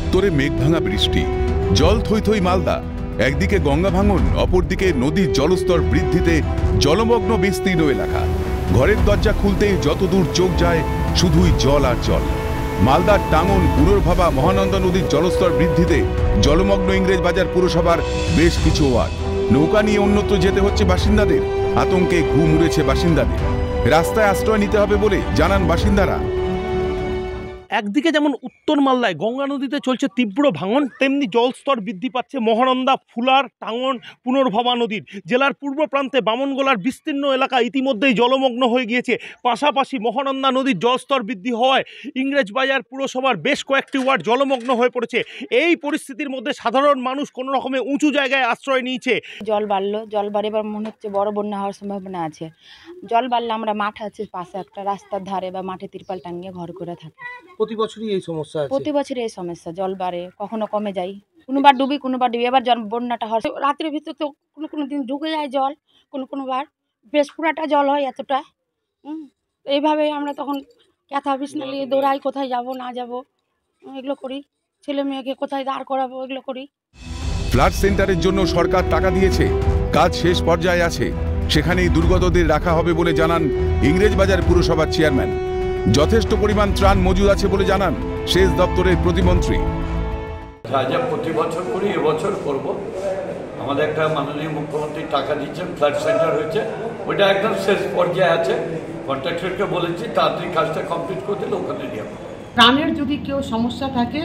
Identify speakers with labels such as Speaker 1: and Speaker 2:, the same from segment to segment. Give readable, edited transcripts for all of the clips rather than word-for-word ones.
Speaker 1: উত্তরে মেঘভাঙা বৃষ্টি, জল থই থই মালদা। একদিকে গঙ্গা ভাঙন, অপরদিকে নদীর জলস্তর বৃদ্ধিতে জলমগ্ন বিস্তীর্ণ এলাকা। ঘরের দরজা খুলতেই যতদূর চোখ যায় শুধুই জল আর জল। মালদার টাঙ্গন, পুনর্ভাবা, মহানন্দা নদীর জলস্তর বৃদ্ধিতে জলমগ্ন ইংরেজবাজার পুরসভার বেশ কিছু ওয়ার্ড। নৌকা নিয়ে অন্যত্র যেতে হচ্ছে বাসিন্দাদের। আতঙ্কে ঘুম উড়েছে বাসিন্দাদের। রাস্তায় আশ্রয় নিতে হবে বলে জানান বাসিন্দারা।
Speaker 2: একদিকে যেমন উত্তর মালদায় গঙ্গা নদীতে চলছে তীব্র ভাঙন, তেমনি জলস্তর বৃদ্ধি পাচ্ছে মহানন্দা, ফুলার, টাঙ্গন, পুনর্ভবা নদীর। জেলার পূর্ব প্রান্তে বামনগোলার বিস্তীর্ণ এলাকা ইতিমধ্যেই জলমগ্ন হয়ে গিয়েছে। পাশাপাশি মহানন্দা নদীর জলস্তর বৃদ্ধি হওয়ায় ইংরেজবাজার পুরসভার বেশ কয়েকটি ওয়ার্ড জলমগ্ন হয়ে পড়েছে। এই পরিস্থিতির মধ্যে সাধারণ মানুষ কোনো রকমে উঁচু জায়গায় আশ্রয় নিয়েছে।
Speaker 3: জল বাড়লো, জল বাড়ে এবার মনে হচ্ছে বড় বন্যা হওয়ার সম্ভাবনা আছে। জল বাড়লে আমরা মাঠ আছে পাশে একটা রাস্তার ধারে বা মাঠে তিরপাল টাঙিয়ে ঘর করে থাকি।
Speaker 2: প্রতি বছরই এই সমস্যা আছে।
Speaker 3: প্রতি বছরই এই সমস্যা, জল বাড়ে, কখনো কমে যায়, কোনোবার ডুবি কোনোবার ডুবি। এবার জল বন্যাটা হয় রাত্রের ভিতর, তো কোনো দিন ঢুকে যায় জল, কোনোবার বেশ পুরাটা জল হয় এতটা। এইভাবে আমরা তখন ক্যাথা বিছনা নিয়ে দৌড়াই, কোথায় যাব না যাব এগুলো করি, ছেলে মেয়েকে কোথায় দাঁড় করাবো এগুলো করি।
Speaker 1: ফ্লাড সেন্টারের জন্য সরকার টাকা দিয়েছে, কাজ শেষ পর্যায়ে আছে। সেখানেই দুর্গতদের রাখা হবে বলে জানান ইংরেজবাজার পুরসভার চেয়ারম্যান। যথেষ্ট পরিমাণ ত্রাণ মজুদ আছে বলে জানান সেচ দপ্তরের প্রতিমন্ত্রী।
Speaker 4: যা প্রতি বছর করি এবছর করব। আমাদের একটা মাননীয় মুখ্যমন্ত্রী টাকা দিচ্ছেন, ফ্লাড সেন্টার হয়েছে, ওইটা একদম শেষ পর্যায়ে আছে। কন্ট্রাক্টরকে বলেছি তাড়াতাড়ি কাজটা কমপ্লিট করতে, ওখানে নিয়ে
Speaker 5: ত্রাণের যদি কেউ সমস্যা থাকে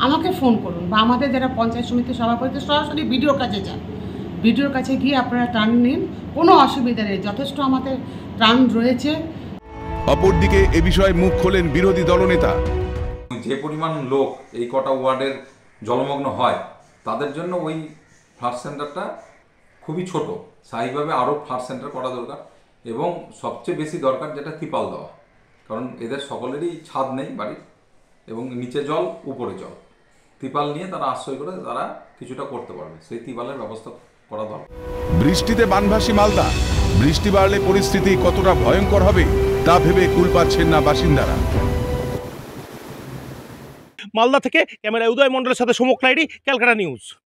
Speaker 5: আমাকে ফোন করুন, বা আমাদের যারা পঞ্চায়েত সমিতির সভাপতি সরাসরি বিডিওর কাছে যান, বিডিওর কাছে গিয়ে আপনারা ত্রাণ নিন, কোনো অসুবিধা নেই, যথেষ্ট আমাদের ত্রাণ রয়েছে।
Speaker 1: অপরদিকে এ বিষয়ে মুখ খোলেন বিরোধী দলনেতা।
Speaker 6: যে পরিমাণ লোক এই কটা ওয়ার্ডের জলমগ্ন হয় তাদের জন্য ওই ফ্লাড সেন্টারটা খুবই ছোট, স্থায়ীভাবে আরও ফ্লাড সেন্টার করা দরকার, এবং সবচেয়ে বেশি দরকার যেটা ত্রিপাল দেওয়া, কারণ এদের সকলেরই ছাদ নেই বাড়ির, এবং নিচে জল উপরে জল। ত্রিপাল নিয়ে তারা আশ্রয় করে তারা কিছুটা করতে পারবে, সেই ত্রিপালের ব্যবস্থা করা দরকার।
Speaker 1: বৃষ্টিতে বানভাসী মালদা, বৃষ্টি বাড়লে পরিস্থিতি কতটা ভয়ঙ্কর হবে তা ভেবে কুল পাচ্ছেন না বাসিন্দারা।
Speaker 2: মালদা থেকে ক্যামেরায় উদয় মণ্ডলের সাথে সমক লাইড়ি, ক্যালকাটা নিউজ।